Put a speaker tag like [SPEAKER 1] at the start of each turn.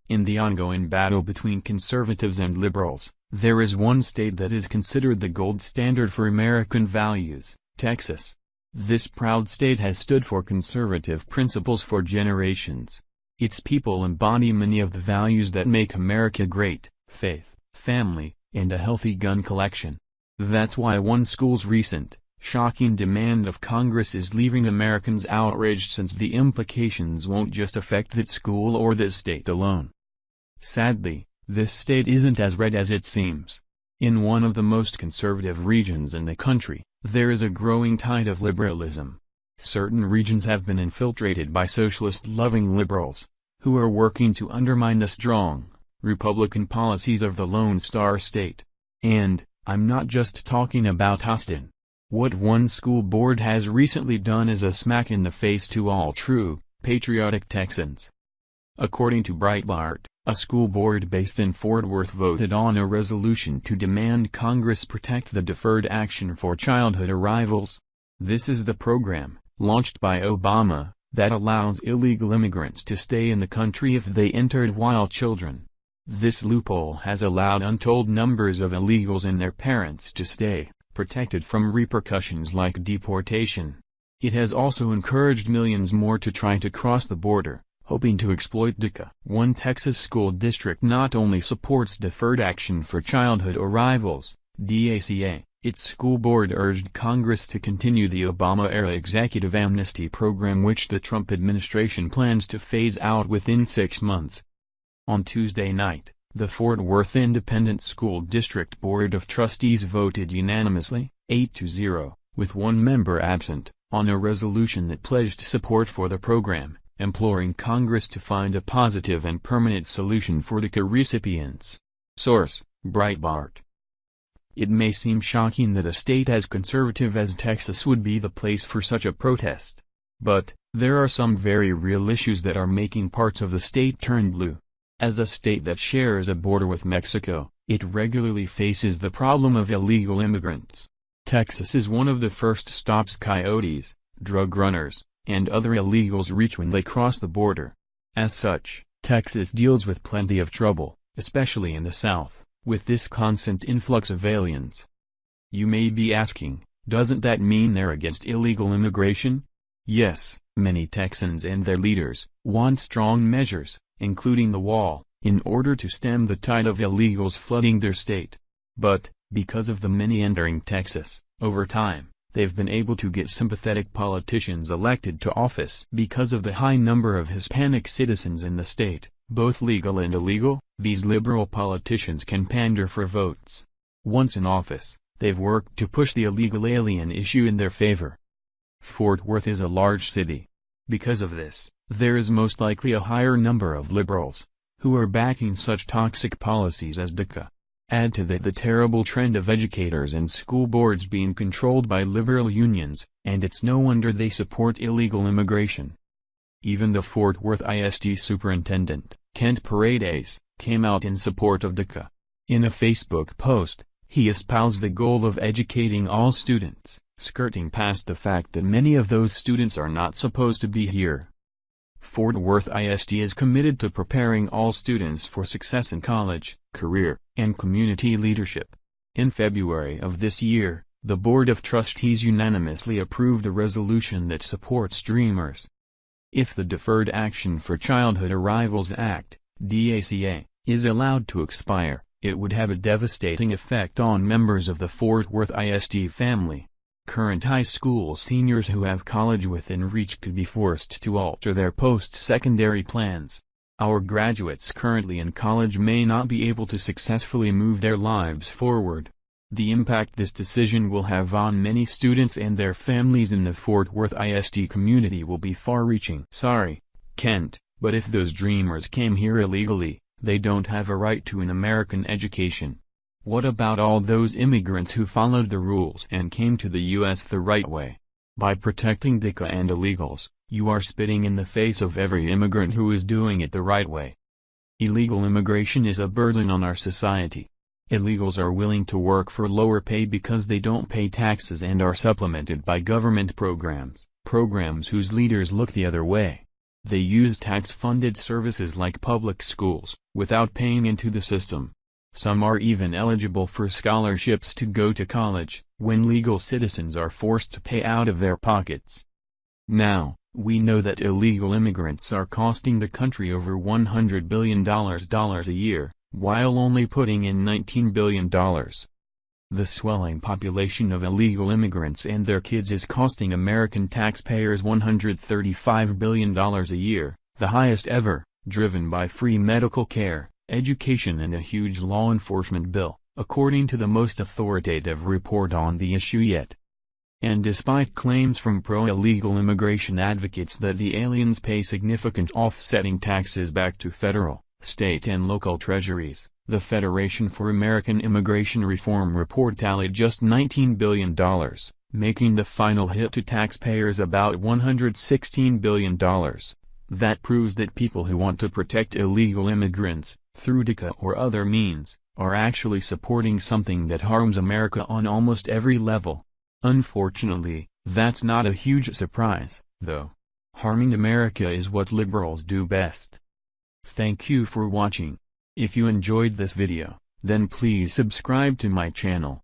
[SPEAKER 1] In the ongoing battle between conservatives and liberals, there is one state that is considered the gold standard for American values: Texas. This proud state has stood for conservative principles for generations. Its people embody many of the values that make America great: faith, family, and a healthy gun collection. That's why one school's recent, shocking demand of Congress is leaving Americans outraged, since the implications won't just affect that school or this state alone. Sadly, this state isn't as red as it seems. In one of the most conservative regions in the country, there is a growing tide of liberalism. Certain regions have been infiltrated by socialist-loving liberals, who are working to undermine the strong, Republican policies of the Lone Star State. And, I'm not just talking about Austin. What one school board has recently done is a smack in the face to all true, patriotic Texans. According to Breitbart, a school board based in Fort Worth voted on a resolution to demand Congress protect the Deferred Action for Childhood Arrivals. This is the program, launched by Obama, that allows illegal immigrants to stay in the country if they entered while children. This loophole has allowed untold numbers of illegals and their parents to stay, protected from repercussions like deportation. It has also encouraged millions more to try to cross the border, hoping to exploit DACA. One Texas school district not only supports Deferred Action for Childhood Arrivals, DACA, its school board urged Congress to continue the Obama-era executive amnesty program, which the Trump administration plans to phase out within 6 months. On Tuesday night, the Fort Worth Independent School District Board of Trustees voted unanimously, 8-0, with one member absent, on a resolution that pledged support for the program, imploring Congress to find a positive and permanent solution for DACA recipients. Source: Breitbart. It may seem shocking that a state as conservative as Texas would be the place for such a protest. But, there are some very real issues that are making parts of the state turn blue. As a state that shares a border with Mexico, it regularly faces the problem of illegal immigrants. Texas is one of the first stops coyotes, drug runners, and other illegals reach when they cross the border. As such, Texas deals with plenty of trouble, especially in the South, with this constant influx of aliens. You may be asking, doesn't that mean they're against illegal immigration? Yes, many Texans and their leaders want strong measures, including the wall, in order to stem the tide of illegals flooding their state. But, because of the many entering Texas, over time, they've been able to get sympathetic politicians elected to office. Because of the high number of Hispanic citizens in the state, both legal and illegal, these liberal politicians can pander for votes. Once in office, they've worked to push the illegal alien issue in their favor. Fort Worth is a large city. Because of this, there is most likely a higher number of liberals, who are backing such toxic policies as DACA. Add to that the terrible trend of educators and school boards being controlled by liberal unions, and it's no wonder they support illegal immigration. Even the Fort Worth ISD superintendent, Kent Paredes, came out in support of DACA. In a Facebook post, he espoused the goal of educating all students, skirting past the fact that many of those students are not supposed to be here. Fort Worth ISD is committed to preparing all students for success in college, career, and community leadership. In February of this year, the Board of Trustees unanimously approved a resolution that supports Dreamers. If the Deferred Action for Childhood Arrivals Act, DACA, is allowed to expire, it would have a devastating effect on members of the Fort Worth ISD family. Current high school seniors who have college within reach could be forced to alter their post-secondary plans. Our graduates currently in college may not be able to successfully move their lives forward. The impact this decision will have on many students and their families in the Fort Worth ISD community will be far-reaching. Sorry, Kent, but if those dreamers came here illegally, they don't have a right to an American education. What about all those immigrants who followed the rules and came to the U.S. the right way? By protecting DACA and illegals, you are spitting in the face of every immigrant who is doing it the right way. Illegal immigration is a burden on our society. Illegals are willing to work for lower pay because they don't pay taxes and are supplemented by government programs whose leaders look the other way. They use tax-funded services like public schools, without paying into the system. Some are even eligible for scholarships to go to college, when legal citizens are forced to pay out of their pockets. Now, we know that illegal immigrants are costing the country over $100 billion a year, while only putting in $19 billion. The swelling population of illegal immigrants and their kids is costing American taxpayers $135 billion a year, the highest ever, driven by free medical care, education and a huge law enforcement bill, according to the most authoritative report on the issue yet. And despite claims from pro-illegal immigration advocates that the aliens pay significant offsetting taxes back to federal, state and local treasuries, the Federation for American Immigration Reform report tallied just $19 billion, making the final hit to taxpayers about $116 billion. That proves that people who want to protect illegal immigrants, through DACA or other means, are actually supporting something that harms America on almost every level. Unfortunately, that's not a huge surprise, though. Harming America is what liberals do best. Thank you for watching. If you enjoyed this video, then please subscribe to my channel.